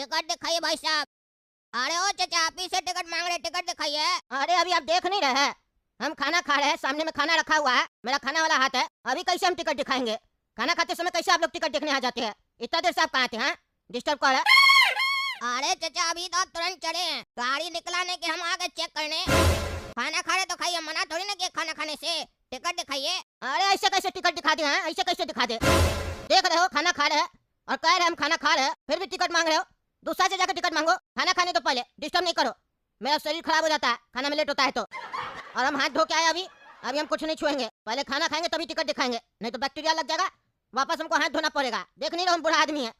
Ticket दिखाइए भाई साहब। अरे ओ चाचा, आप ही से टिकट मांग रहे, टिकट दिखाइए। अरे अभी आप देख नहीं रहे हैं, हम खाना खा रहे हैं, सामने में खाना रखा हुआ है, मेरा खाना वाला हाथ है। अभी कैसे हम टिकट दिखाएंगे? खाना खाते समय कैसे आप लोग टिकट देखने आ जाते हैं? इतना देर से आप कहाँ थे? हैं, डिस्टर्ब कर रहे हैं। अरे चाचा, अभी तो आप तुरंत चले हैं, गाड़ी निकलाने के हम आगे चेक करने। खाना खा रहे तो खाइए, मना थोड़ी ना किया खाना खाने से। टिकट दिखाइए। अरे ऐसे कैसे टिकट दिखा दे? हैं, ऐसे कैसे दिखा दे? देख रहे हो खाना खा रहे हैं और कह रहे हम खाना खा रहे हैं, फिर भी टिकट मांग रहे हो। दूसरा से जाकर टिकट मांगो, खाना खाने तो पहले डिस्टर्ब नहीं करो, मेरा शरीर खराब हो जाता है खाना में लेट होता है तो। और हम हाथ धो के आए अभी हम कुछ नहीं छुएंगे, पहले खाना खाएंगे तभी टिकट दिखाएंगे, नहीं तो बैक्टीरिया लग जाएगा, वापस हमको हाथ धोना पड़ेगा। देख नहीं रहो हम बूढ़ा आदमी है।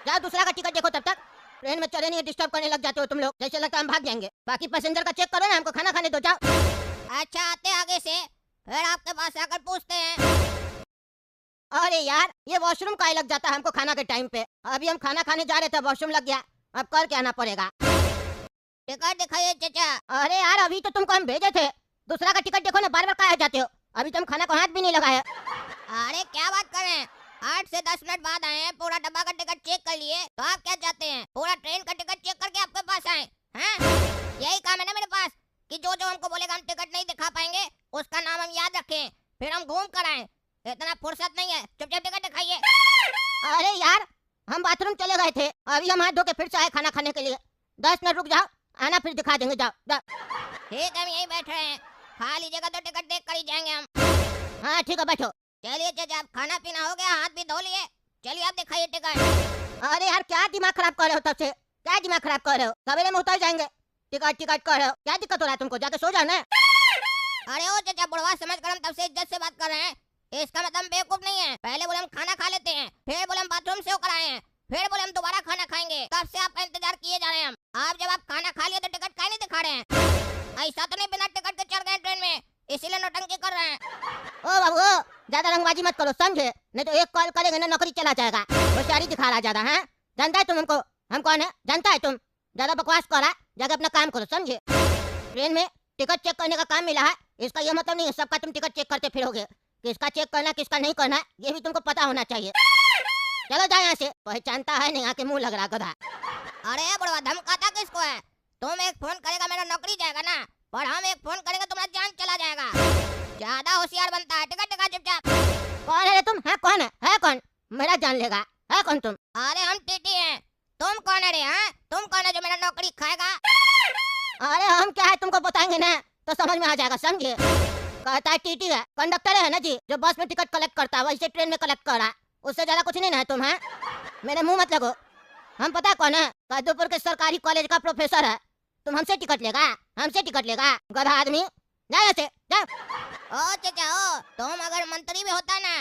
जाओ दूसरा का टिकट देखो, तब तक ट्रेन में चले नहीं डिस्टर्ब करने लग जाते हो तुम लोग, जैसे लगता है हम भाग जाएंगे। बाकी पैसेंजर का चेक करो ना, हमको खाना खाने दो, जाओ। अच्छा, आते आगे से, फिर आपके पास आकर पूछते हैं। अरे यार, ये वॉशरूम का ही लग जाता है हमको खाना के टाइम पे। अभी हम खाना खाने जा रहे थे, वॉशरूम लग गया, अब कर के आना पड़ेगा। टिकट दिखाइए चाचा। अरे यार, अभी तो तुमको हम भेजे थे, दूसरा का टिकट देखो ना, बार बार कहाँ जाते हो? अभी तो हम खाना को हाथ भी नहीं लगाए। अरे क्या बात कर रहे हैं, 8 से 10 मिनट बाद आए हैं, पूरा डब्बा का टिकट चेक कर लिए, तो आप क्या चाहते हैं पूरा ट्रेन का टिकट चेक करके आपके पास आए हैं? यही काम है ना मेरे पास कि जो जो हमको बोलेगा हम टिकट नहीं दिखा पाएंगे, उसका नाम हम याद रखें, फिर हम घूम कर आए। इतना फुर्सत नहीं है, चुपचाप टिकट दिखाइए। अरे यार, हम बाथरूम चले गए थे, अभी हम हाथ धो के फिर से आए खाना खाने के लिए। 10 मिनट रुक जाओ, आना फिर दिखा देंगे, जाओ जाओ। ठीक है, हम यहीं बैठ रहे हैं, खा लीजिएगा तो टिकट देख कर ही जाएंगे हम। हाँ ठीक है, बैठो। चलिए चाचा, आप खाना पीना हो गया, हाथ भी धो लिए, चलिए आप दिखाइए टिकट। अरे यार, क्या दिमाग खराब कर रहे हो तब से? क्या दिमाग खराब कर रहे हो? सवेरे में उतर जाएंगे, टिकट टिकट कर रहे हो, क्या दिक्कत हो रहा है तुमको? जाके सो जाओ ना। अरे ओ चाचा, बुढ़वा समझ कर हम तब से इज्जत से बात कर रहे हैं, इसका मतलब बेवकूफ नहीं है। पहले बोले हम खाना खा लेते हैं, फिर बोले हम बाथरूम से होकर आए हैं, फिर बोले हम दोबारा खाना खाएंगे, तब से आपका इंतजार किए जा रहे हैं हम। आप जब आप खाना खा लिए तो टिकट काहे नहीं दिखा रहे हैं? ऐसा तो नहीं बिना टिकट के चढ़ गए ट्रेन में, इसीलिए नौटंकी कर रहे हैं। ओ बाबू, ज्यादा रंगबाजी मत करो, समझे? नहीं तो एक कॉल करेंगे ना, नौकरी चला जाएगा। होशियारी दिखा रहा ज्यादा है, जानता है तुम हमको, हम कौन है जानता है तुम? ज्यादा बकवास कर रहा, जाकर अपना काम करो, समझे? ट्रेन में टिकट चेक करने का काम मिला है, इसका ये मतलब नहीं है सबका तुम टिकट चेक करते फिरोगे। किसका चेक करना किसका नहीं करना ये भी तुमको पता होना चाहिए। चलो जाओ यहाँ से, पहचानता है नहीं, आके मुंह लग रहा गधा। अरे बुढ़वा, धमकाता किसको है? तुम एक फोन करेगा मेरा नौकरी जाएगा ना, और हम एक फोन करेंगे तुम्हारा जान चला जाएगा। ज्यादा होशियार बनता है, टिकट दिखा चुपचाप। कौन है तुम? है कौन है कौन? मेरा जान लेगा, है कौन तुम? अरे हम टीटी हैं, तुम कौन है रे? हाँ, तुम कौन है जो मेरा नौकरी खाएगा? अरे हम क्या है तुमको बताएंगे ना तो समझ में आ जाएगा, समझे? कहता है टीटी है, कंडक्टर है ना जी, जो बस में टिकट कलेक्ट करता है, वैसे ट्रेन में कलेक्ट कर रहा है, उससे ज्यादा कुछ नहीं ना है तुम। हैं, मेरे मुंह मत लगो, हम पता कौन है, कादुपुर के सरकारी कॉलेज का प्रोफेसर है। तुम हमसे टिकट लेगा? हमसे टिकट लेगा गधा आदमी, जा यहाँ से जाओ। ओ चाचा ओ, तुम अगर मंत्री भी होता ना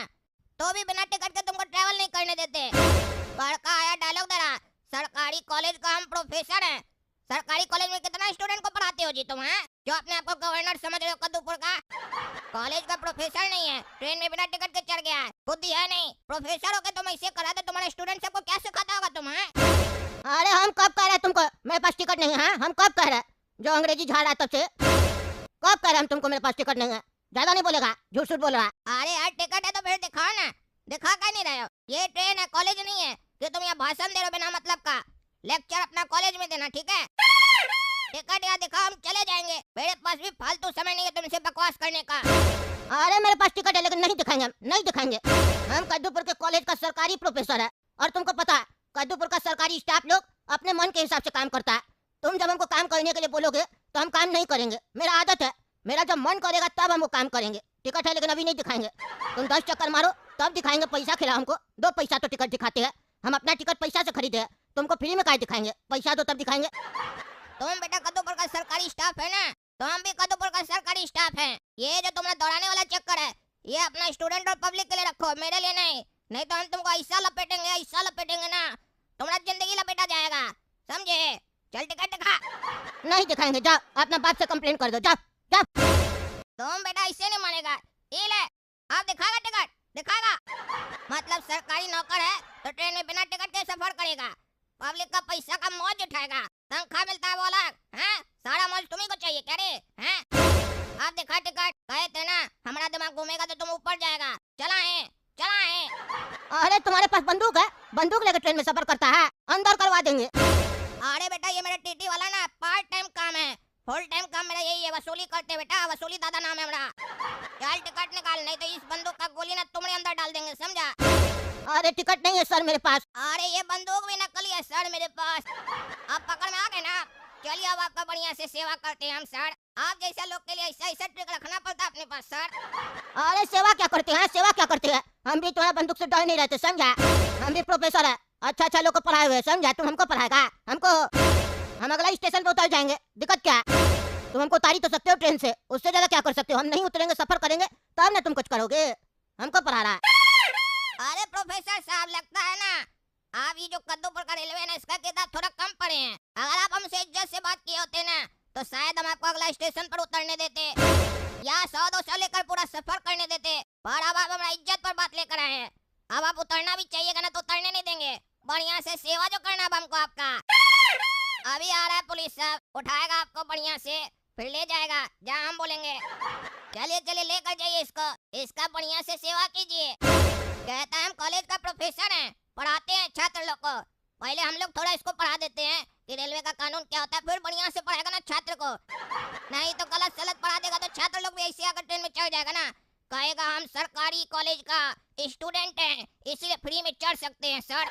तो भी बिना टिकट के तुमको ट्रैवल नहीं करने देते। बड़का आया डायलॉग दे रहा, सरकारी कॉलेज का हम प्रोफेसर हैं। सरकारी कॉलेज में कितना स्टूडेंट को पढ़ाते हो जी तुम? हैं, जो अपने आप को गवर्नर समझ रहे हो कद्दूपुर का? कॉलेज का प्रोफेसर नहीं है, ट्रेन में बिना टिकट के चढ़ गया है, बुद्धि है नहीं। प्रोफेसर होके तुम ऐसे करा दे, तुम्हारे स्टूडेंट सबको क्या सिखाता होगा तुम? हैं, अरे हम कब कह रहे तुमको मेरे पास टिकट नहीं है? हम कब कह रहे जो अंग्रेजी झाड़ रहा तब से? कब कह रहे हम तुमको मेरे पास टिकट नहीं है? ज्यादा नहीं बोलेगा, झूठ झूठ बोल रहा। अरे यार, टिकट है तो फिर दिखाओ ना, दिखा क्या नहीं रहे हो? ये ट्रेन है, कॉलेज नहीं है कि तुम यहाँ भाषण दे रहे हो बिना मतलब का। लेक्चर अपना कॉलेज में देना, ठीक है? टिकट या दिखाओ, हम चले जाएंगे, मेरे पास भी फालतू समय नहीं है तुमसे बकवास करने का। अरे मेरे पास टिकट है लेकिन नहीं दिखाएंगे, हम नहीं दिखाएंगे। हम कद्दूपुर के कॉलेज का सरकारी प्रोफेसर है, और तुमको पता है कद्दूपुर का सरकारी स्टाफ लोग अपने मन के हिसाब से काम करता है। तुम जब हमको काम करने के लिए बोलोगे तो हम काम नहीं करेंगे, मेरा आदत है, मेरा जब मन करेगा तब हम वो काम करेंगे। टिकट है लेकिन अभी नहीं दिखाएंगे, तुम 10 चक्कर मारो तब दिखाएंगे, पैसा खिलाओ हमको, 2 पैसा तो टिकट दिखाते हैं, हम अपना टिकट पैसा से खरीदे हैं, तुमको फ्री में क्या दिखाएंगे? पैसा दो तब दिखाएंगे। तुम बेटा कद्दूपुर का सरकारी स्टाफ है ना, तो हम भी कद्दूपुर का सरकारी स्टाफ है। ये जो तुमने दौड़ाने वाला चक्कर है, ये अपना स्टूडेंट और पब्लिक के लिए रखो, मेरे लिए नहीं। नहीं तो हम तुमको ऐसा लपेटेंगे ना, तुम्हारा जिंदगी लपेटा जाएगा, समझे? चल टिकट दिखा। नहीं दिखाएंगे, जाओ अपना बाप से कंप्लेन कर दो, जाओ जाओ। तुम बेटा इससे नहीं मानेगा, ये ले, आप दिखाएगा टिकट, दिखाएगा मतलब सरकारी नौकर है तो ट्रेन में बिना टिकट के सफर करेगा, पब्लिक का पैसा का मौज उठाएगा, तनख्वाह मिलता है वो अलग, हैं? सारा मौज तुम्ही को चाहिए क्या रे? हैं? आप दिखा टिकट, कहे थे ना हमारा दिमाग घूमेगा तो तुम ऊपर जाएगा। चला है, चला है। अरे तुम्हारे पास बंदूक है? बंदूक लेकर ट्रेन में सफर करता है? अंदर करवा देंगे। वसूली करते बेटा, वसूली दादा नाम है हमारा। चल टिकट निकाल, नहीं तो इस बंदूक का गोली ना तुम्हारे अंदर डाल देंगे, समझा? अरे टिकट नहीं है सर मेरे पास। अरे ये बंदूक भी नकली है सर मेरे पास। आप पकड़ में आ गए ना? चलिए अब आपका बढ़िया से सेवा करते हैं हम सर। आप जैसे लोग के लिए ऐसा ऐसा ट्रिक रखना पड़ता है अपने पास सर। अरे सेवा क्या करते हैं, सेवा क्या करते हैं? हम भी तुम्हारा बंदूक से डर नहीं रहते, समझा? हम भी प्रोफेसर है, अच्छा अच्छा लोग को पढ़ाए हुए, समझा? तुम हमको पढ़ाएगा? हमको, हम अगला स्टेशन पे उतर जाएंगे, दिक्कत क्या है? तुम हमको उतारी तो सकते हो ट्रेन से, उससे ज्यादा क्या कर सकते हो? हम नहीं उतरेंगे, सफर करेंगे तब ना तुम कुछ करोगे। हमको पढ़ा रहा है। अरे प्रोफेसर साहब, लगता है ना आप ये जो कद्दूपुर का रेलवे ना इसका किताब थोड़ा कम पढ़े हैं। अगर आप हमसे इज्जत से बात किए होते ना तो शायद हम आपको अगला स्टेशन पर उतरने देते या 100-200 लेकर पूरा सफर करने देते। पर अब आप हमारा इज्जत पर बात लेकर आए हैं। अब आप उतरना भी चाहिएगा ना तो उतरने नहीं देंगे। बढ़िया से सेवा जो करना अब हमको आपका। अभी आ रहा है पुलिस साहब, उठाएगा आपको बढ़िया से, फिर ले जाएगा जहाँ हम बोलेंगे। चलिए चलिए लेकर जाइए इसको, इसका बढ़िया से सेवा कीजिए। कहता है हम कॉलेज का प्रोफेसर हैं, पढ़ाते हैं छात्र लोग को। पहले हम लोग थोड़ा इसको पढ़ा देते हैं कि रेलवे का कानून क्या होता है, फिर बढ़िया से पढ़ाएगा ना छात्र को। नहीं तो गलत सलत पढ़ा देगा तो छात्र लोग भी ऐसे आकर ट्रेन में चढ़ जाएगा ना, कहेगा हम सरकारी कॉलेज का स्टूडेंट हैं इसीलिए फ्री में चढ़ सकते हैं सर।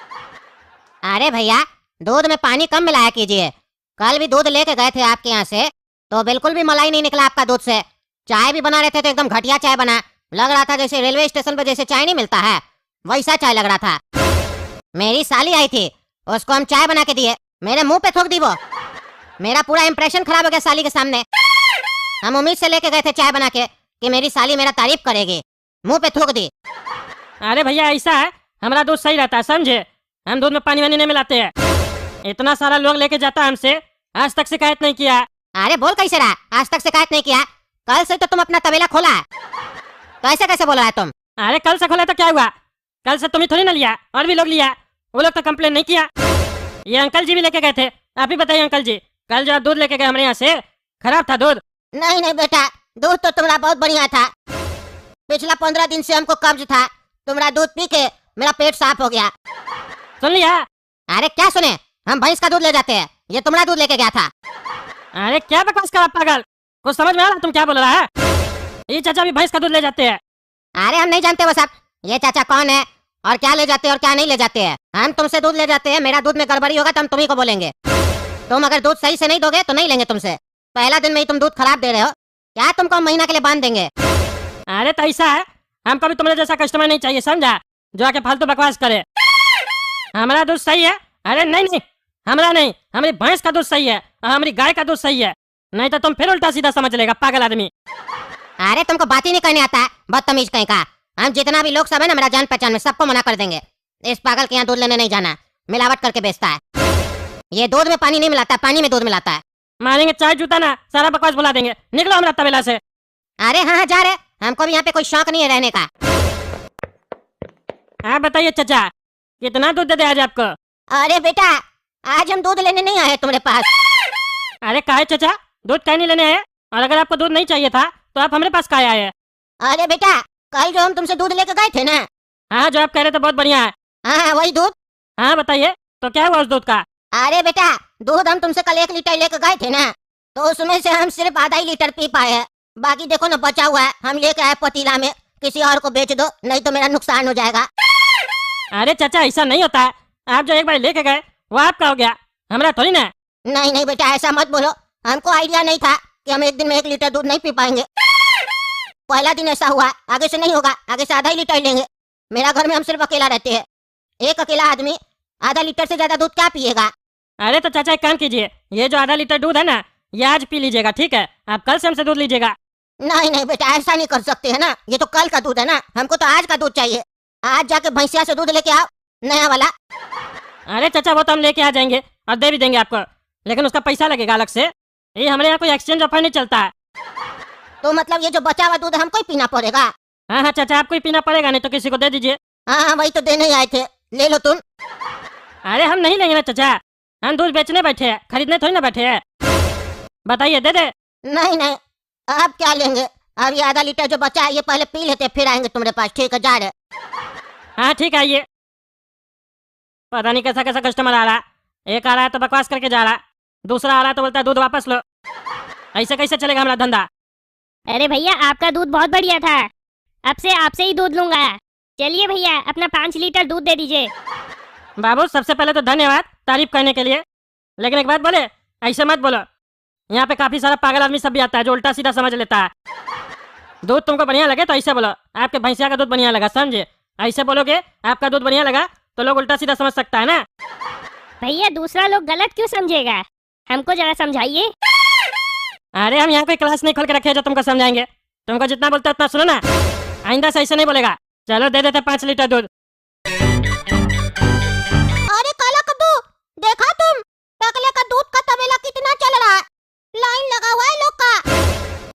अरे भैया, दूध में पानी कम मिलाया कीजिए। कल भी दूध लेके गए थे आपके यहाँ से तो बिल्कुल भी मलाई नहीं निकला आपका दूध से। चाय भी बना रहे थे तो एकदम घटिया चाय बना, लग रहा था जैसे रेलवे स्टेशन पे जैसे चाय नहीं मिलता है वैसा चाय लग रहा था। मेरी साली आई थी, उसको हम चाय बना के दिए, मेरे मुंह पे थूक दी वो। मेरा पूरा इंप्रेशन खराब हो गया साली के सामने। हम उम्मीद से लेके गए थे चाय बना के कि मेरी साली मेरा तारीफ करेगी, मुंह पे थूक दी। अरे भैया ऐसा है, हमारा दूध सही रहता है समझे, हम दूध में पानी वानी नहीं मिलाते हैं। इतना सारा लोग लेके जाता है हमसे, आज तक शिकायत नहीं किया। अरे बोल कैसे रहा, आज तक शिकायत नहीं किया? कल से तो तुम अपना तबेला खोला है, तो ऐसे कैसे बोल रहा है तुम? अरे कल से खोला तो क्या हुआ, कल से तुम्हें थोड़ी ना लिया, और भी लोग लिया, वो लोग तो कंप्लेन नहीं किया। ये अंकल जी भी लेके गए थे, आप ही बताइए अंकल जी, कल जो आप दूध लेके गए हमारे यहाँ से खराब था दूध। नहीं नहीं बेटा, दूध तो तुम्हारा बहुत बढ़िया था। पिछला 15 दिन से हमको कब्ज था, तुम्हारा दूध पी के मेरा पेट साफ हो गया। सुन लिया? अरे क्या सुने, हम भैंस का दूध ले जाते हैं, ये तुम्हारा दूध लेके गया था। अरे क्या बकवास कर पागल, कुछ समझ में आ रहा तुम क्या बोल रहा है? ये चाचा भी भैंस का दूध ले जाते हैं। अरे हम नहीं जानते वो सब, ये चाचा कौन है और क्या ले जाते हैं और क्या नहीं ले जाते हैं। हम तुमसे दूध ले जाते हैं, मेरा दूध में गड़बड़ी होगा तो हम तुम्ही को बोलेंगे। तुम अगर दूध सही से नहीं दोगे तो नहीं लेंगे तुमसे। पहला दिन में ही तुम दूध खराब दे रहे हो, क्या तुमको हम महीना के लिए बांध देंगे? अरे तो ऐसा है, हमको भी तुम्हारे जैसा कस्टमर नहीं चाहिए समझा, जो आके फालतू बकवास करे। हमारा दूध सही है। अरे नहीं नहीं, हमारा नहीं, हमारी भैंस का दूध सही है और हमारी गाय का दूध सही है, नहीं तो तुम फिर उल्टा सीधा समझ लेगा पागल आदमी। अरे तुमको बात ही नहीं करने आता है, बदतमीज कहीं का। हम जितना भी लोग सब है ना मेरा जान पहचान में, सबको मना कर देंगे, इस पागल के यहाँ दूध लेने नहीं जाना, मिलावट करके बेचता है। ये दूध में पानी नहीं मिलाता, पानी में दूध मिलाता है। मारेंगे चाय जूता ना, सारा बकवास बुला देंगे, निकलो हमारा तबेला से। अरे हाँ हाँ जा रहे, हमको भी यहाँ पे कोई शौक नहीं है रहने का। आप बताइए चाचा, कितना दूध दे दे आज आपको? अरे बेटा, आज हम दूध लेने नहीं आए तुम्हारे पास। अरे काहे चाचा, दूध काहे नहीं लेने आए? और अगर आपको दूध नहीं चाहिए था तो आप हमारे पास काहे आए? अरे बेटा, कल जो हम तुमसे दूध लेके गए थे ना। हाँ जो आप कह रहे थे बहुत बढ़िया है। हाँ वही दूध। हाँ बताइए, तो क्या हुआ उस दूध का? अरे बेटा, दूध हम तुमसे कल 1 लीटर लेके गए थे ना, तो उसमें से हम सिर्फ आधा ही लीटर पी पाए हैं। बाकी देखो ना बचा हुआ है, हम लेके आए पतीला में, किसी और को बेच दो नहीं तो मेरा नुकसान हो जाएगा। अरे चाचा ऐसा नहीं होता है, आप जो एक बार लेके गए वो आपका हो गया, हमारा थोड़ी ना। नहीं नहीं बेटा ऐसा मत बोलो, हमको आइडिया नहीं था कि हम एक दिन में 1 लीटर दूध नहीं पी पाएंगे। पहला दिन ऐसा हुआ, आगे से नहीं होगा, आगे से आधा ही लीटर लेंगे। मेरा घर में हम सिर्फ अकेला रहते हैं, एक अकेला आदमी आधा लीटर से ज्यादा दूध क्या पिएगा? अरे तो चाचा एक काम कीजिए, ये जो आधा लीटर दूध है ना ये आज पी लीजिएगा, ठीक है? आप कल से हमसे दूध लीजिएगा। नहीं नहीं बेटा ऐसा नहीं कर सकते है ना, ये तो कल का दूध है ना, हमको तो आज का दूध चाहिए। आज जाके भैंसिया से दूध लेके आओ, नया वाला। अरे चाचा वो तो हम लेके आ जाएंगे और दे भी देंगे आपको, लेकिन उसका पैसा लगेगा अलग से। ये हमारे यहाँ कोई एक्सचेंज ऑफर नहीं चलता है। तो मतलब ये जो बचा हुआ दूध हमको ही पीना पड़ेगा? हाँ हाँ चाचा आपको ही पीना पड़ेगा, नहीं तो किसी को दे दीजिए। हाँ वही तो देने ही आए थे, ले लो तुम। अरे हम नहीं लेंगे ना चाचा, हम दूध बेचने बैठे हैं, खरीदने थोड़ी ना बैठे हैं। बताइए दे दे। नहीं नहीं, आप क्या लेंगे? अब ये आधा लीटर जो बचा है ये पहले पी लेते, फिर आएंगे तुम्हारे पास, ठीक है? जा रहे। हाँ ठीक है आइए। पता नहीं कैसा कैसा कस्टमर आ रहा, एक आ रहा है तो बकवास करके जा रहा, दूसरा आ रहा है तो बोलता है दूध वापस लो। ऐसे कैसे चलेगा हमारा धंधा? अरे भैया आपका दूध बहुत बढ़िया था, अब से आपसे ही दूध लूंगा। चलिए भैया अपना 5 लीटर दूध दे दीजिए। बाबू सबसे पहले तो धन्यवाद तारीफ करने के लिए, लेकिन एक बात बोले, ऐसे मत बोलो। यहाँ पे काफी सारा पागल आदमी सब भी आता है जो उल्टा सीधा समझ लेता है। दूध तुमको बढ़िया लगे तो ऐसे बोलो, आपके भैंसिया का दूध बढ़िया लगा, समझे? ऐसे बोलोगे आपका दूध बढ़िया लगा तो लोग उल्टा सीधा समझ सकता है ना। भैया दूसरा लोग गलत क्यों समझेगा, हमको जरा समझाइए। अरे हम यहाँ कोई क्लास नहीं खोल के रखे हैं जो तुमको समझाएंगे। तुमको जितना बोलते उतना सुनो ना, आइंदा से ऐसे नहीं बोलेगा। चलो दे देते 5 लीटर दूध। अरे काला कद्दू, देखा तुम टकले का दूध का तबेला कितना चल रहा है? लाइन लगा हुआ है लोग का,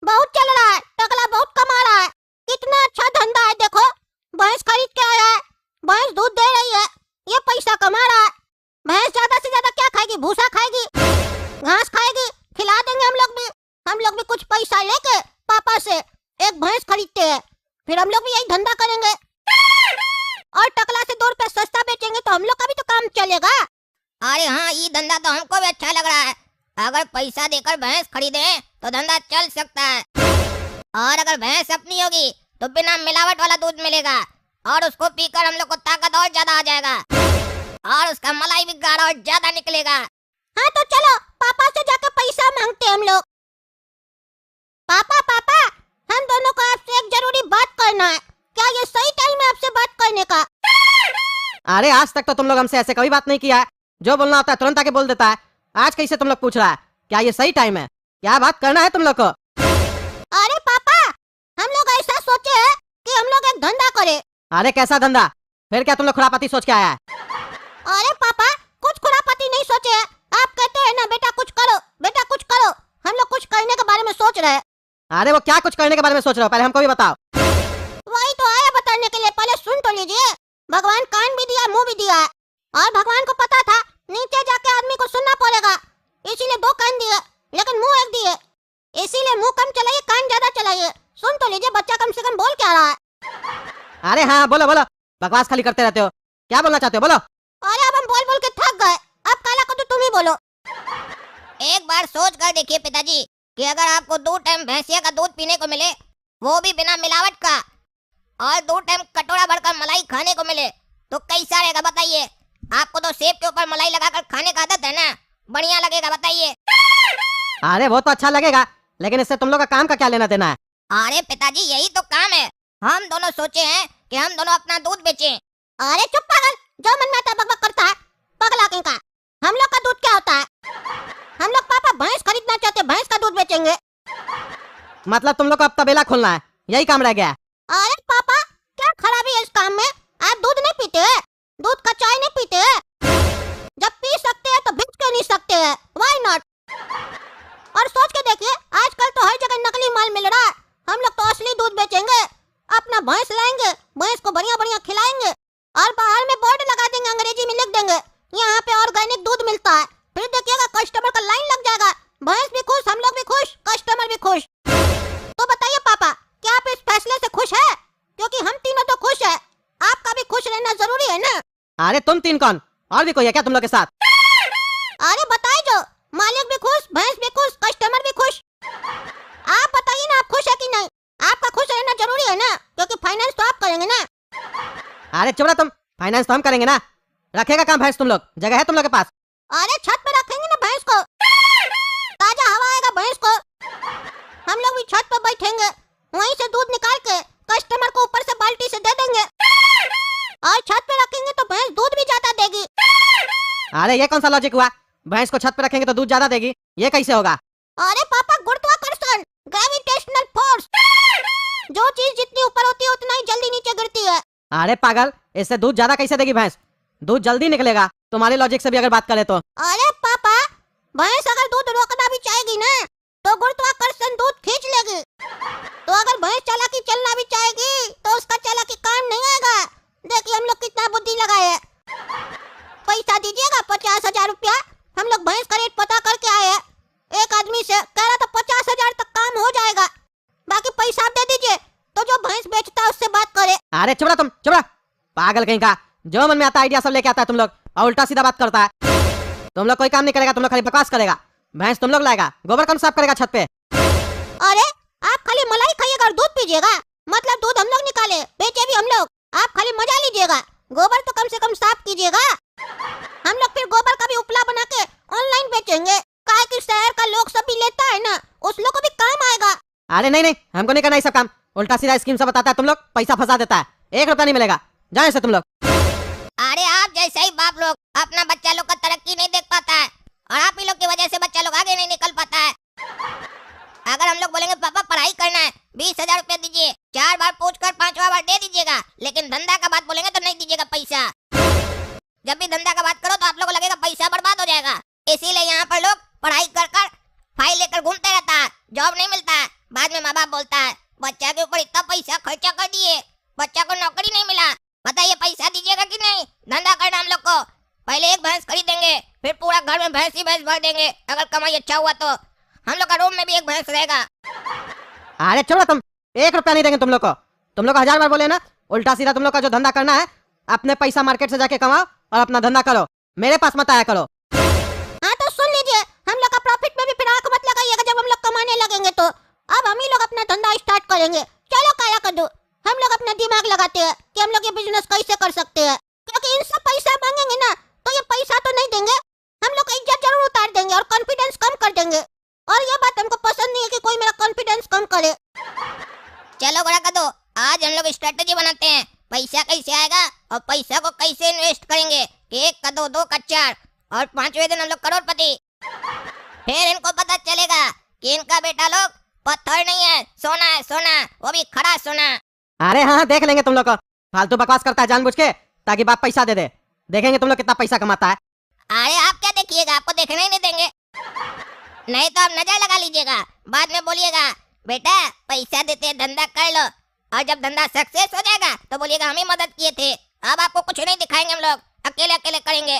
बहुत चल रहा है। टकला बहुत कमा रहा है, कितना अच्छा धंधा है। देखो भैंस खरीद के आया है, भैंस दूध दे रही है, ये पैसा कमा रहा है। भैंस ज्यादा से ज्यादा क्या खाएगी? भूसा खाएगी, घास खाएगी, खिला देंगे हम लोग भी कुछ पैसा लेके पापा से एक भैंस खरीदते हैं, फिर हम लोग भी यही धंधा करेंगे और टकला से 2 रुपए सस्ता बेचेंगे तो हम लोग का भी तो काम चलेगा। अरे हाँ, ये धंधा तो हमको भी अच्छा लग रहा है। अगर पैसा देकर भैंस खरीदे तो धंधा चल सकता है, और अगर भैंस अपनी होगी तो बिना मिलावट वाला दूध मिलेगा और उसको पीकर हम लोग को ताकत और ज्यादा आ जाएगा और उसका मलाई भी गाढ़ा और ज्यादा निकलेगा। हाँ तो चलो पापा से जाकर पैसा मांगते हम लोग। पापा पापा, हम दोनों को आपसे एक जरूरी बात करना है, क्या ये सही टाइम है आपसे बात करने का? अरे आज तक तो तुम लोग हमसे ऐसे कभी बात नहीं किया है, जो बोलना होता है तुरंत आके बोल देता है। आज कैसे तुम लोग पूछ रहा है क्या ये सही टाइम है? क्या बात करना है तुम लोग को? अरे पापा, हम लोग ऐसा सोचे हैं कि हम लोग एक धंधा करें। अरे कैसा धंधा? फिर क्या तुम लोग खुरापाती सोच के आया है? अरे पापा, कुछ खुरापाती नहीं सोचे हैं। आप कहते हैं ना बेटा कुछ करो, बेटा कुछ करो, हम लोग कुछ करने के बारे में सोच रहे हैं। अरे वो क्या कुछ करने के बारे में सोच रहे हो, पहले हमको भी बताओ। वही तो आया बताने के लिए, पहले सुन तो लीजिए। भगवान कान भी दिया, मुंह भी दिया है, और भगवान को पता था नीचे जाके आदमी को सुनना पड़ेगा, इसीलिए 2 कान दिए लेकिन मुंह 1 दिए। इसीलिए मुंह कम चलाइए, कान ज्यादा चलाइए। सुन तो लीजिए, बच्चा कम से कम बोल क्या रहा है। अरे हाँ बोलो बोलो, बकवास खाली करते रहते हो, क्या बोलना चाहते हो बोलो। अरे अब हम बोल बोल के थक गए, अब काला को तो तुम ही बोलो। एक बार सोच कर देखिए पिताजी कि अगर आपको 2 टाइम भैंसिया का दूध पीने को मिले, वो भी बिना मिलावट का, और 2 टाइम कटोरा भरकर मलाई खाने को मिले तो कैसा रहेगा बताइए? आपको तो सेब के ऊपर मलाई लगाकर खाने का आदत है ना, बढ़िया लगेगा बताइए? अरे वो तो अच्छा लगेगा, लेकिन इससे तुम लोग का काम का क्या लेना देना है? अरे पिताजी यही तो काम है। हम दोनों सोचे हैं कि हम दोनों अपना दूध बेचें। अरे चुप पागल, जो मन में आता है बकबक करता है, पगला कहीं का। हम लोग का दूध क्या होता है? हम लोग पापा भैंस खरीदना चाहते, भैंस का दूध बेचेंगे। मतलब तुम लोग को अब तबेला खोलना है, यही काम रह गया है? अरे पापा, क्या खराबी है इस काम में? आप दूध नहीं पीते हैं, दूध का चाय नहीं पीते हैं? जब पी सकते हैं तो बेच क्यों नहीं सकते हैं? Why not? और सोच के देखिए, आजकल तो हर जगह नकली माल मिल रहा है। हम लोग तो असली दूध बेचेंगे, अपना भैंस लाएंगे, भैंस को बढ़िया बढ़िया खिलाएंगे और बाहर में बोर्ड लगा देंगे, अंग्रेजी में लिख देंगे यहाँ पे ऑर्गेनिक दूध मिलता है। फिर देखिएगा कस्टमर का लाइन लग जाएगा, भैंस भी खुश, हम लोग भी खुश, कस्टमर भी खुश। तो बताइए पापा, क्या आप इस फैसले से खुश है? क्योंकि हम तीनों तो खुश है, आपका भी खुश रहना जरूरी है ना। अरे तुम 3 कौन, और भी कोई है क्या तुम लोग के साथ? अरे बताइए, जो मालिक भी खुश, भैंस भी खुश, कस्टमर भी खुश। आप बताइए ना, आप खुश है कि नहीं? आपका खुश रहना जरूरी है ना, क्योंकि फाइनेंस तो आप करेंगे ना। अरे चुप रहा तुम, फाइनेंस तो हम करेंगे ना। रखेगा काम भैंस तुम लोग, जगह है तुम लोग के पास? अरे छत पे रखेंगे ना भैंस को, ताजा हवा आएगा भैंस को। हम लोग भी छत पे बैठेंगे, वहीं से दूध निकाल के कस्टमर को ऊपर से बाल्टी से दे देंगे, और छत पे रखेंगे तो भैंस दूध भी ज्यादा देगी। अरे ये कौन सा लॉजिक हुआ? भैंस को छत पे रखेंगे तो दूध ज्यादा देगी, ये कैसे होगा? अरे पापा, गुरुत्वाकर्षण, ग्रेविटेशनल फोर्स, जो चीज जितनी ऊपर होती है उतना ही जल्दी नीचे गिरती है। अरे पागल, इससे दूध ज्यादा कैसे देगी भैंस? दूध जल्दी निकलेगा तुम्हारे लॉजिक से भी अगर बात करें तो। अरे पापा, भैंस अगर दूध रोकना भी चाहेगी ना तो गुरुत्वाकर्षण दूध खींच लेगी। तो अगर भैंस चालाकी चलना भी चाहेगी तो उसका चालाकी काम नहीं आएगा। देखिए हम लोग कितना बुद्धि लगाए हैं। पैसा दीजिएगा 50,000 रुपया, हम लोग भैंस का रेट पता करके आए हैं। एक आदमी से कह रहा था 50,000 तक काम हो जाएगा, बाकी पैसा आप दे दीजिए तो जो भैंस बेचता है उससे बात करे। अरे चुप रहा तुम, चुप रहा, पागल कहीं का। जो मन में आता आइडिया सब लेके आता है तुम लोग, और उल्टा सीधा बात करता है। तुम लोग कोई काम नहीं करेगा, तुम लोग खाली बकवास करेगा। भैंस तुम लोग लाएगा, गोबर कौन साफ करेगा छत पे? अरे आप खाली मलाई खाइएगा और दूध पीजिएगा, मतलब दूध हम लोग निकाले बेचे भी हम लोग, आप खाली मजा लीजिएगा। गोबर तो कम से कम साफ कीजिएगा। हम लोग फिर गोबर का भी उपला बना के ऑनलाइन बेचेंगे, काहे कि शहर का लोग सब भी लेता है ना, उस लोग को भी काम आएगा। अरे नहीं नहीं, हमको नहीं करना ये सब काम। उल्टा सीधा स्कीम सब बताता है तुम लोग, पैसा फंसा देता है, 1 रुपया नहीं मिलेगा। जाओ ऐसे तुम लोग। अरे आप जैसे ही बाप लोग अपना बच्चा लोग का तरक्की नहीं देख पाता है, और आप ही लोग की वजह से बच्चा लोग आगे नहीं निकल पाता है। अगर हम लोग बोलेंगे पापा पढ़ाई करना है 20,000 रुपया दीजिए, 4 बार पूछकर 5वां बार दे दीजिएगा, लेकिन धंधा का बात बोलेंगे तो नहीं दीजिएगा पैसा। जब भी धंधा का बात करो तो आप लोगों को लगेगा पैसा बर्बाद हो जाएगा। इसीलिए यहाँ पर लोग पढ़ाई कर कर फाइल लेकर घूमते रहता है, जॉब नहीं मिलता है। बाद में माँ बाप बोलता है बच्चा के ऊपर इतना पैसा खर्चा कर दिए, बच्चा को नौकरी नहीं मिला, बताइए पैसा दीजिएगा कि नहीं। धंधा करना हम लोग को, पहले 1 भैंस खरीदेंगे, फिर पूरा घर में भैंस ही भैंस भर देंगे। अगर कमाई अच्छा हुआ तो हम लोग का रूम में भी 1 भैंस रहेगा। अरे छोड़ो तुम, 1 रुपया नहीं देंगे तुम लोग को। तुम लोग 1000 बार बोले ना, उल्टा सीधा तुम लोग का जो धंधा करना है अपने पैसा मार्केट से जाके कमाओ और अपना धंधा करो, मेरे पास मत आया करो। हाँ तो सुन लीजिए, हम लोग का प्रॉफिट में भी फिर आंख मत लगाइएगा। जब हम लोग कमाने लगेंगे तो अब हम ही लोग अपना धंधा स्टार्ट करेंगे। चलो काया कर दो, हम लोग अपना दिमाग लगाते हैं कि हम लोग ये बिजनेस कैसे कर सकते हैं, क्योंकि इनसे पैसा मांगेंगे ना तो ये पैसा तो नहीं देंगे, हम लोग का इज्जत जरूर उतार देंगे और कॉन्फिडेंस कम कर देंगे। और ये बात हमको पसंद नहीं है कि कोई मेरा कॉन्फिडेंस कम करे। चलो बड़ा कर दो, आज हम लोग स्ट्रेटेजी बनाते हैं, पैसा कैसे आएगा और पैसा को कैसे इन्वेस्ट करेंगे कि 1 का 2, 2 का 4 और 5वें दिन हम लोग करोड़पति। फिर इनको पता चलेगा कि इनका बेटा लोग पत्थर नहीं है, सोना है, सोना, वो भी खरा सोना। अरे हाँ देख लेंगे तुम लोग को, फालतू बकवास करता है जानबूझ के ताकि बाप पैसा दे दे। देखेंगे तुम लोग कितना पैसा कमाता है। अरे आप क्या देखिएगा, आपको देखने ही नहीं देंगे, नहीं तो आप नजर लगा लीजिएगा, बाद में बोलिएगा बेटा पैसा देते धंधा कर लो, और जब धंधा सक्सेस हो जाएगा तो बोलिएगा हम ही मदद किए थे। अब आपको कुछ नहीं दिखाएंगे, हम लोग अकेले अकेले करेंगे।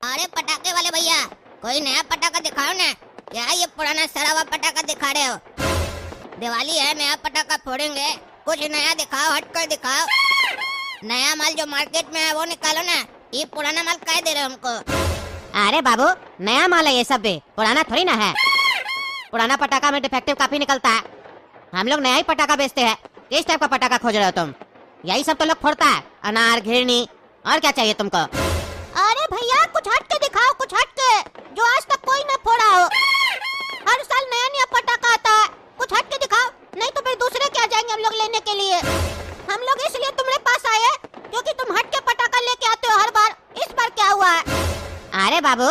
अरे पटाखे वाले भैया, कोई नया पटाखा दिखाओ ना, क्या ये पुराना सड़ा हुआ पटाखा दिखा रहे हो? दिवाली है, नया पटाखा फोड़ेंगे, कुछ नया दिखाओ, हटकर दिखाओ। नया माल जो मार्केट में है वो निकालो ना, ये पुराना माल क्या दे रहे हो हमको? अरे बाबू नया माल है ये सब भी, पुराना थोड़ी ना है। पुराना पटाखा में डिफेक्टिव काफी निकलता है, हम लोग नया ही पटाखा बेचते हैं। किस टाइप का पटाखा खोज रहे हो तुम? यही सब तो लोग फोड़ता है, अनार, घिरनी, और क्या चाहिए तुमको? अरे भैया कुछ हट के दिखाओ, कुछ हट के, जो आज तक कोई न फोड़ा हो। हर साल नया नया पटाखा आता है, कुछ हट के दिखाओ, नहीं तो फिर दूसरे क्या जाएंगे हम लोग लेने के लिए। हम लोग इसलिए तुम्हारे पास आए क्योंकि तुम हट के पटाखा लेके आते हो हर बार, इस बार क्या हुआ है? अरे बाबू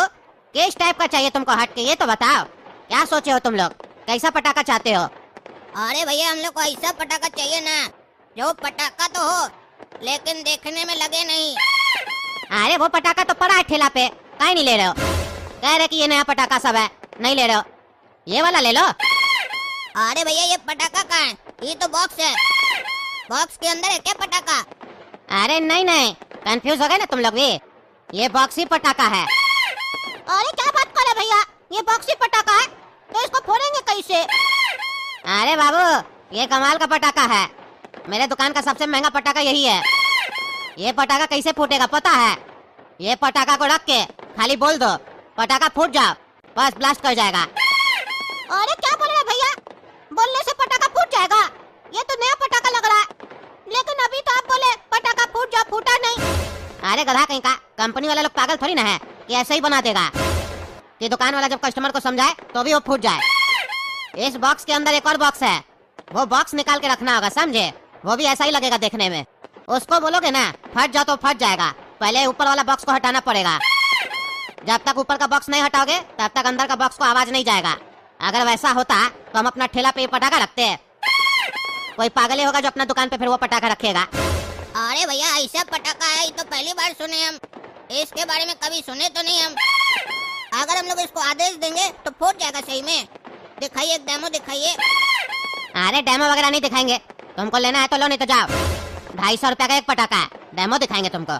किस टाइप का चाहिए तुमको हट के, ये तो बताओ, क्या सोचे हो तुम लोग, कैसा पटाखा चाहते हो? अरे भैया हम लोग को ऐसा पटाखा चाहिए ना जो पटाखा तो हो लेकिन देखने में लगे नहीं। अरे वो पटाखा तो पड़ा है ठेला पे, काहे नहीं ले रहे हो? कह रहे कि ये नया पटाखा सब है, नहीं ले रहे हो, ये वाला ले लो। अरे भैया ये पटाखा कहाँ है? ये तो बॉक्स है, बॉक्स के अंदर है क्या पटाखा? अरे नहीं नहीं, कंफ्यूज हो गए ना तुम लोग भी, ये बॉक्स ही पटाखा है। अरे क्या बात कर रहे भैया, ये बॉक्स ही पटाखा है तो इसको फोड़ेंगे कैसे? अरे बाबू ये कमाल का पटाखा है, मेरे दुकान का सबसे महंगा पटाखा यही है। ये पटाखा कैसे फूटेगा पता है? ये पटाखा को रख के खाली बोल दो पटाखा फूट जाओ, बस ब्लास्ट कर जाएगा। अरे क्या बोल रहे भैया, बोलने से पटाखा फूट जाएगा? ये तो नया पटाखा लग रहा है, लेकिन अभी तो आप बोले पटाखा फूट जाओ, फूटा नहीं। अरे गधा कहीं का, कंपनी वाले लोग पागल थोड़ी ना है कि ऐसे ही बना देगा कि दुकान वाला जब कस्टमर को समझाए तो भी वो फूट जाए। इस बॉक्स के अंदर एक और बॉक्स है, वो बॉक्स निकाल के रखना होगा, समझे? वो भी ऐसा ही लगेगा देखने में, उसको बोलोगे ना फट जाओ तो फट जाएगा, पहले ऊपर वाला बॉक्स को हटाना पड़ेगा। जब तक ऊपर का बॉक्स नहीं हटाओगे तब तक अंदर का बॉक्स को आवाज नहीं जाएगा। अगर वैसा होता तो हम अपना ठेला पे पटाखा रखते हैं, कोई पागल ही होगा जो अपना दुकान पे फिर वो पटाखा रखेगा। अरे भैया ऐसा पटाखा है, ये तो पहली बार सुने हम, इसके बारे में कभी सुने तो नहीं हम। अगर हम लोग इसको आदेश देंगे तो फूट जाएगा सही में? दिखाइए, एक डेमो दिखाइए। अरे डेमो वगैरह नहीं दिखाएंगे, तुमको लेना है तो लो, नहीं तो जाओ। 250 रुपया का एक पटाखा है, डेमो दिखाएंगे तुमको।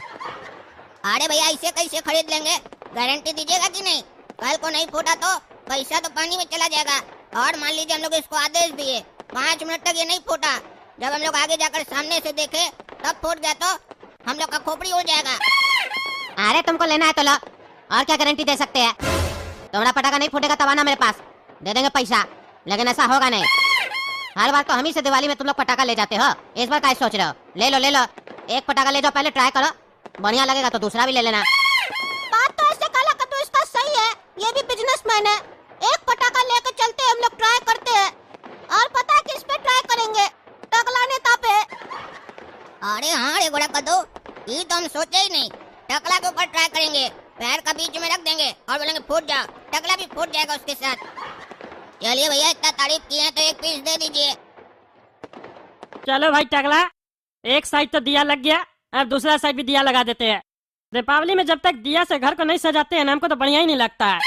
अरे भैया ऐसे कैसे खरीद लेंगे, गारंटी दीजिएगा कि नहीं? कल को नहीं फूटा तो पैसा तो पानी में चला जाएगा। और मान लीजिए हम लोग इसको आदेश दिए, 5 मिनट तक ये नहीं फूटा, जब हम लोग आगे जाकर सामने से देखे तब फूट गया तो हम लोग का खोपड़ी हो जाएगा। अरे तुमको लेना है तो लो, और क्या गारंटी दे सकते हैं? तुम्हारा पटाखा नहीं फूटेगा तब आना मेरे पास, दे देंगे पैसा। लेकिन ऐसा होगा नहीं। हर बार तो हम ही से दिवाली में तुम लोग पटाखा ले जाते हो, इस बार क्या सोच रहे हो? ले लो ले लो, एक पटाखा ले जाओ, पहले ट्राई करो, बढ़िया लगेगा तो दूसरा भी ले लेना। बात तो ऐसे काला कद्दू इसका सही है, ये भी बिजनेसमैन है। एक पटाखा लेकर चलते हैं, हम लोग ट्राई करते हैं, और पता है किस पे ट्राई करेंगे? टकला नेता पे। अरे हाँ रे गोड़ा कद्दू, ये तो हम सोचे ही नहीं। टकला के ऊपर ट्राई करेंगे, पैर का बीच में रख देंगे और बोलेंगे फूट जाओ, टकला भी फूट जाएगा उसके साथ। चलिए भैया, इतना तारीफ किए हैं तो एक पीस दे दीजिए। चलो भाई टकला, एक साइड तो दिया लग गया, अब दूसरा साइड भी दिया लगा देते हैं। दीपावली में जब तक दिया से घर को नहीं सजाते हैं ना, हमको तो बढ़िया ही नहीं लगता है।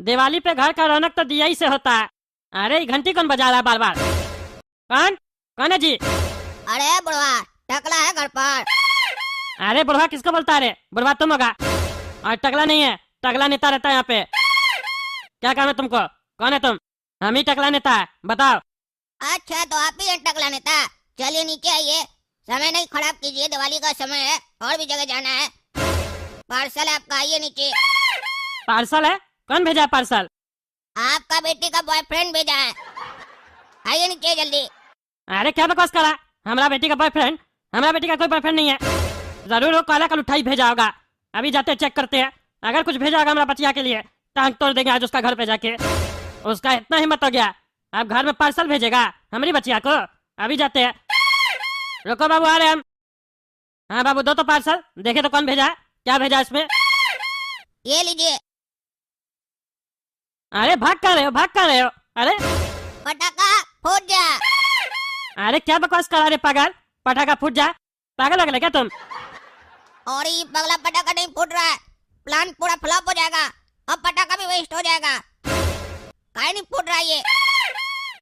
दिवाली पे घर का रौनक तो दिया ही से होता है। अरे ये घंटी कौन बजा रहा है बार बार? कौन है जी? अरे बुढ़वा, टकला है घर पर। अरे बुढ़वा किसको बोलता है? रे बुढ़वा तुम होगा, और टकला नहीं है, टकला नेता रहता है यहाँ पे। क्या काम है तुमको? कौन है तुम? हम ही टकला नेता है, बताओ। अच्छा तो आप ही हैं टकला नेता? चलिए नीचे आइए, समय नहीं खराब कीजिए, दिवाली का समय है, और भी जगह जाना है। पार्सल है आपका, आइए नीचे। पार्सल है? कौन भेजा है पार्सल? आपका बेटी का बॉयफ्रेंड भेजा है, आइए नीचे जल्दी। अरे क्या बकवास करा? हमारा बेटी का बॉयफ्रेंड? हमारा बेटी का कोई बॉयफ्रेंड नहीं है। जरूर वो काला कल उठाई भेजा होगा, अभी जाते चेक करते हैं। अगर कुछ भेजा होगा हमारा बचिया के लिए, टांग तोड़ देंगे आज उसका घर पे जाके। उसका इतना हिम्मत हो गया, अब घर में पार्सल भेजेगा हमारी बचिया को? अभी जाते हैं, रुको बाबू, आ रहे हम। हाँ बाबू, दो तो पार्सल, देखे तो कौन भेजा है, क्या भेजा इसमें? ये लीजिए। अरे भाग कर रहे हो, भाग कर रहे हो? अरे पटाखा फूट जा। अरे क्या बकवास करा रे पागल, पटाखा फूट जा? पागल लग रहे क्या तुम? और ये पगला पटाखा नहीं फूट रहा है, प्लान पूरा फ्लॉप हो जाएगा, अब पटाखा भी वेस्ट हो जाएगा। काहे नहीं फूट रहा ये?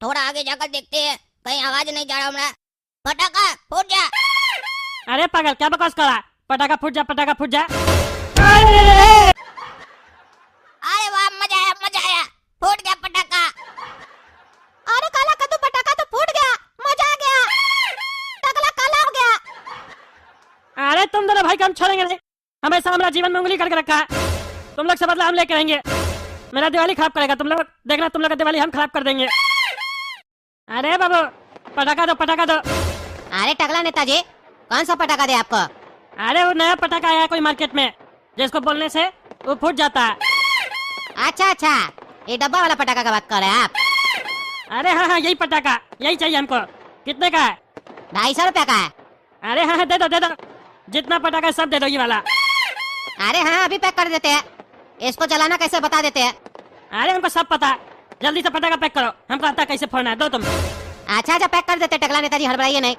थोड़ा आगे जाकर देखते हैं, कहीं आवाज नहीं जा रहा हमारा। पटाखा फूट जा। अरे पागल क्या बकवास करा? पटाखा फूट जा, पटाखा फूट जा। अरे वाह, मजा आया मजा आया, फूट गया पटाखा। अरे काला कद्दू, पटाखा तो फूट गया, मजा आ गया, टकला काला हो गया। अरे तुम दोनों भाई को हम छोड़ेंगे नहीं, हमेशा हमारा जीवन में उंगली करके रखा है। तुम लोग से बदला हम लेके रहेंगे, मेरा दिवाली खराब करेगा तुम लोग, देखना तुम लोग का दिवाली हम खराब कर देंगे। अरे बाबू पटाखा दो, पटाखा दो। अरे टकला नेताजी, कौन सा पटाखा दे आपको? अरे वो नया पटाखा आया है कोई मार्केट में, जिसको बोलने से वो फूट जाता है। अच्छा अच्छा, ये डब्बा वाला पटाखा का बात कर रहे हैं आप? अरे हाँ हाँ, यही पटाखा, यही चाहिए हमको। कितने का है? 250 रुपया का है। अरे हाँ हाँ, दे दो दे दो, जितना पटाखा सब दे दो ये वाला। अरे हाँ, अभी पैक कर देते हैं, इसको चलाना कैसे बता देते हैं। अरे हमको सब पता है, जल्दी से पटाखा पैक करो, हमको आता है कैसे फोड़ना है, दो तुम। अच्छा अच्छा, पैक कर देते टकला नेताजी, हड़बड़ाइए नहीं।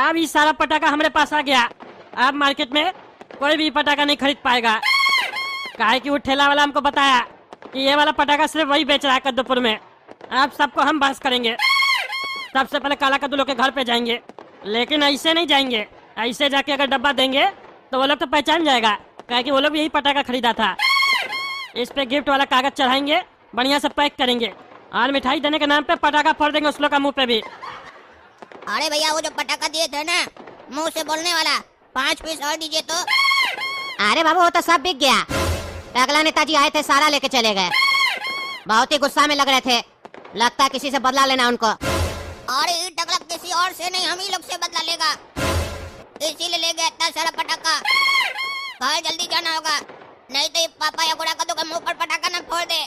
अब ये सारा पटाखा हमारे पास आ गया, अब मार्केट में कोई भी पटाखा नहीं खरीद पाएगा। काहे कि वो ठेला वाला हमको बताया कि ये वाला पटाखा सिर्फ वही बेच रहा है कद्दूपुर में। अब सबको हम बहस करेंगे, सबसे पहले काला कद्दू लोग के घर पे जाएंगे, लेकिन ऐसे नहीं जाएंगे, ऐसे जाके अगर डब्बा देंगे तो वो लोग तो पहचान जाएगा, काहे कि वो लोग भी यही पटाखा खरीदा था। इस पे गिफ्ट वाला कागज चढ़ाएंगे, बढ़िया से पैक करेंगे, और मिठाई देने के नाम पे पटाखा फोड़ देंगे उस लोग का मुंह पे भी। अरे भैया, वो जो पटाखा दिए थे ना, मुंह से बोलने वाला, 5 पीस और दीजिए तो। अरे बाबू, वो तो सब बिक गया, टकला नेताजी आए थे, सारा लेके चले गए। बहुत ही गुस्सा में लग रहे थे, लगता है किसी से बदला लेना उनको। और ये टकला किसी और से नहीं, हम ही लोग से बदला लेगा, इसीलिए ले गया इतना सारा पटाखा। घर जल्दी जाना होगा, नहीं तो ये पापा या गोड़ा कद्दू का मुंह पर पटाखा न फोड़ दे।